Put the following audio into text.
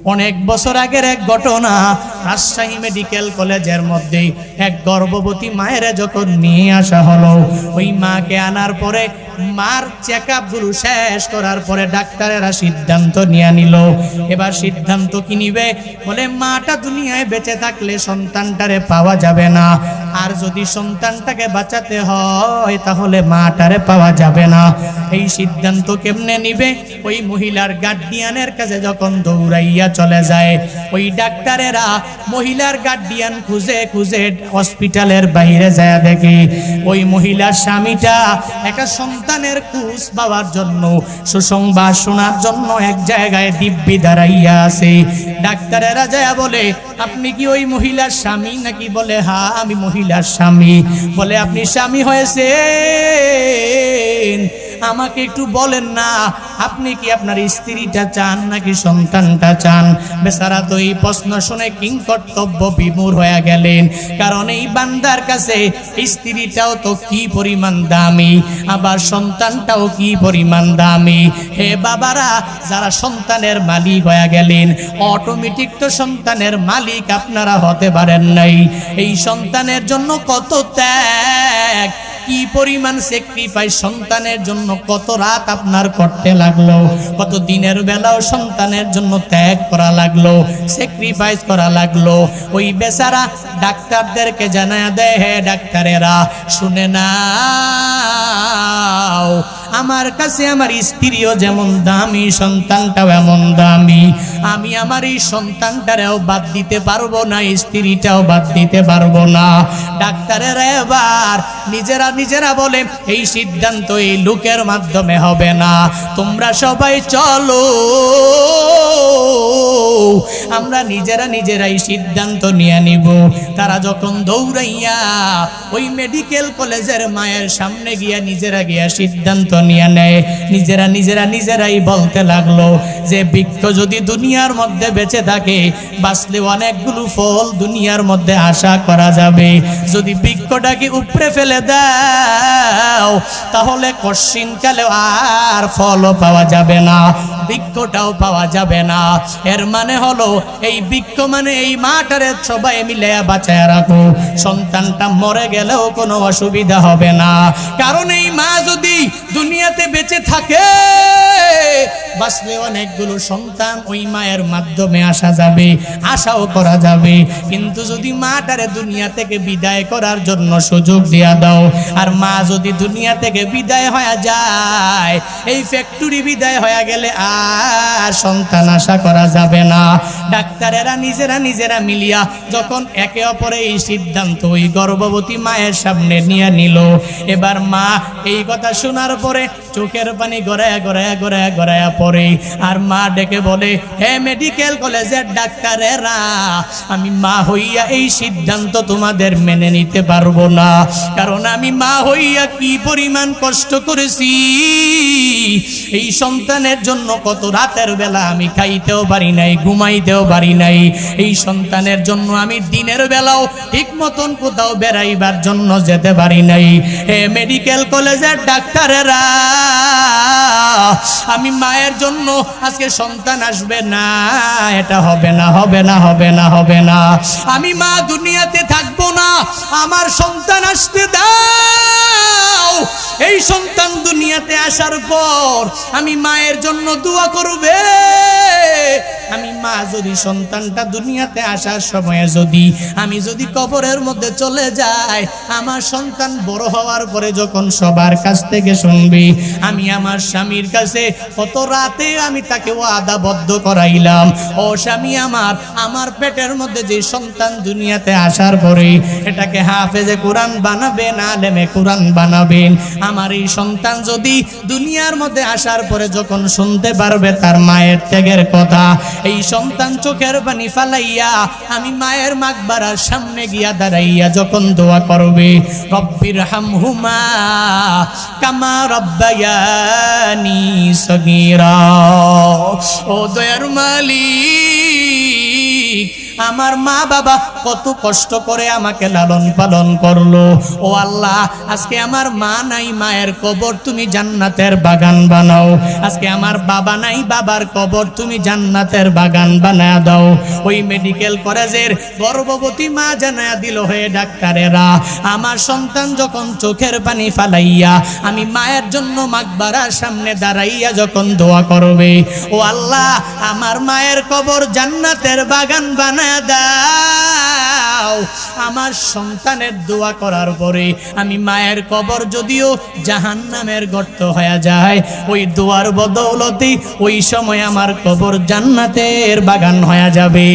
অনেক বছর আগের এক ঘটনা। রাজশাহী মেডিকেল কলেজের মধ্যে এক গর্ভবতী মায়ের যখন নিয়ে আসা হলো, ওই মাকে আনার পরে মার চেকআপ গুলো শেষ করার পরে ডাক্তারেরা সিদ্ধান্ত নিয়ে নিল। এবার সিদ্ধান্ত কি নিবে? বলে মাটা দুনিয়ায় বেঁচে থাকলে সন্তানটারে পাওয়া যাবে না, আর যদি সন্তানটাকে বাঁচাতে হয় তাহলে মাটারে পাওয়া যাবে না। এই সিদ্ধান্ত কেমনে নিবে? ওই মহিলার গার্ডিয়ানের কাছে যখন দৌড়াইয়া চলে যায়, ওই ডাক্তারেরা মহিলার গার্ডিয়ান খুঁজে খুঁজে হসপিটালের বাইরে যায় দেখে ওই মহিলার স্বামীটা একটা সন্তানের খোঁজ পাওয়ার জন্য, সুসংবাদ শোনার জন্য এক জায়গায় দিব্যি দাঁড়াইয়া আছে। ডাক্তারেরা যায় বলে, আপনি কি ওই মহিলার স্বামী নাকি? বলে হ্যাঁ আমি মহিলার স্বামী। বলে আপনি স্বামী হয়েছেন, আমাকে একটু বলেন না আপনি কি আপনার স্ত্রীটা চান নাকি সন্তানটা চান? বেচারা তো এই প্রশ্ন শুনে কিংকর্তব্য বিমূঢ় হয়ে গেলেন, কারণ এই বান্দার কাছে স্ত্রীটাও তো কি পরিমাণ দামি, আবার সন্তানটাও কি পরিমাণ দামি। হে বাবারা, যারা সন্তানের মালিক হয়ে গেলেন, অটোমেটিক তো সন্তানের মালিক আপনারা হতে পারেন নাই। এই সন্তানের জন্য কত ত্যাগ, কি পরিমাণ স্যাক্রিফাইস সন্তানের জন্য, কত রাত আপনার করতে লাগলো, কত দিনের বেলাও সন্তানের জন্য ত্যাগ করা লাগলো, স্যাক্রিফাইস করা লাগলো। ওই বেচারা ডাক্তারদেরকে জানায় দেয়, হে ডাক্তারেরা শুনে নাও, আমার কাছে আমার স্ত্রীও যেমন দামি, সন্তানটাও এমন দামি। আমি আমার এই সন্তানটারেও বাদ দিতে পারবো না, স্ত্রীটাও বাদ দিতে পারবো না। ডাক্তারেরা এবার নিজেরা বলে, এই সিদ্ধান্ত এই লোকের মাধ্যমে হবে না, তোমরা সবাই চলো, আমরা নিজেরাই সিদ্ধান্ত নিয়ে নিব। তারা যখন দৌড়াইয়া ওই মেডিকেল কলেজের মায়ের সামনে গিয়া নিজেরা সিদ্ধান্ত নিয়ে নেয়, নিজেরাই বলতে লাগলো যে বৃক্ষ যদি দুনিয়ার মধ্যে বেঁচে থাকে, বাঁচলে অনেকগুলো ফল দুনিয়ার মধ্যে আশা করা যাবে। যদি বৃক্ষটাকে উপড়ে ফেলে দাও তাহলে কশিনকালে আর ফলও পাওয়া যাবে না, বৃক্ষটাও পাওয়া যাবে না। এর মানে হলো এই বৃক্ষ মানে এই মাটারে সবাই মিলে বাঁচায় রাখো, সন্তানটা মরে গেলেও কোনো অসুবিধা হবে না। কারণ এই মা যদি দুনিয়াতে বেঁচে থাকে, বাঁচলে অনেকগুলো সন্তান ওই মায়ের মাধ্যমে আসা যাবে, আশাও করা যাবে। কিন্তু যদি মাটারে দুনিয়া থেকে বিদায় করার জন্য সুযোগ দিয়া দাও, আর মা যদি দুনিয়া থেকে বিদায় হয়ে যায়, এই ফ্যাক্টরি বিদায় হয়ে গেলে আর সন্তান আশা করা যাবে না। ডাক্তারেরা নিজেরা মিলিয়া যখন একে অপরে এই সিদ্ধান্ত ওই গর্ভবতী মায়ের সামনে নিয়ে নিল, এবার মা এই কথা শোনার পরে চোখের পানি গড়ায়া পড়ে, আর মা ডেকে বলে, হে মেডিকেল কলেজের ডাক্তারেরা, আমি মা হইয়া এই সিদ্ধান্ত তোমাদের মেনে নিতে পারবো না। কারণ আমি মা হইয়া কি পরিমাণ কষ্ট করেছি, এই সন্তানের জন্য কত রাতের বেলা আমি খাইতেও পারি নাই, ঘুমাইতেও পারি নাই। এই সন্তানের জন্য আমি দিনের বেলাও ঠিক মতন কোথাও বেড়াইবার জন্য যেতে পারি নাই। হে মেডিকেল কলেজের ডাক্তারেরা, আমি মায়ের জন্য আজকে সন্তান আসবে না, এটা হবে না। আমি মা দুনিয়াতে থাকবো না, আমার সন্তান আসতে দাও। এই সন্তান দুনিয়াতে আসার পর আমি মায়ের জন্য দোয়া করবে। আমি মা যদি সন্তানটা দুনিয়াতে আসার সময়ে আমি যদি কবরের মধ্যে চলে যাই, আমার সন্তান বড় হওয়ার পরে যখন সবার কাছ থেকে শুনবি আমি আমার স্বামীর কাছে কত রাতে আমি তাকে ওয়াদাবদ্ধ করাইলাম, ও স্বামী আমার পেটের মধ্যে যে সন্তান দুনিয়াতে আসার পরে এটাকে হাফেজে কোরআন বানাবেন, আলেমে কোরআন বানাবেন। আমার এই সন্তান যদি দুনিয়ার মধ্যে আসার পরে যখন শুনতে পারবে তার মায়ের ত্যাগের কথা, এই সন্তান চোখের পানি ফালাইয়া আমি মায়ের মাকবারার সামনে গিয়া দাঁড়াইয়া যখন দোয়া করবে, রব্বির হামহুমা কামা রব্বায়ানি সগীরা, ও দয়ার মালিক, আমার মা বাবা কত কষ্ট করে আমাকে লালন পালন করলো। ও আল্লাহ, আজকে আমার মা নাই, মায়ের কবর তুমি জান্নাতের বাগান বানাও। আজকে আমার বাবা নাই, বাবার কবর তুমি জান্নাতের বাগান বানায়া দাও। ওই মেডিকেল কলেজের গর্ভবতী মা জানায়া দিল, হয়ে ডাক্তারেরা, আমার সন্তান যখন চোখের পানি ফালাইয়া আমি মায়ের জন্য মাকবারার সামনে দাঁড়াইয়া যখন দোয়া করবে, ও আল্লাহ, আমার মায়ের কবর জান্নাতের বাগান বানায়া দাও। আমার সন্তানের দোয়া করার পরে আমি মায়ের কবর যদিও জাহান্নামের গর্ত হয়ে যায়, ওই দোয়ার বদৌলতে ওই সময় আমার কবর জান্নাতের বাগান হয়ে যাবে।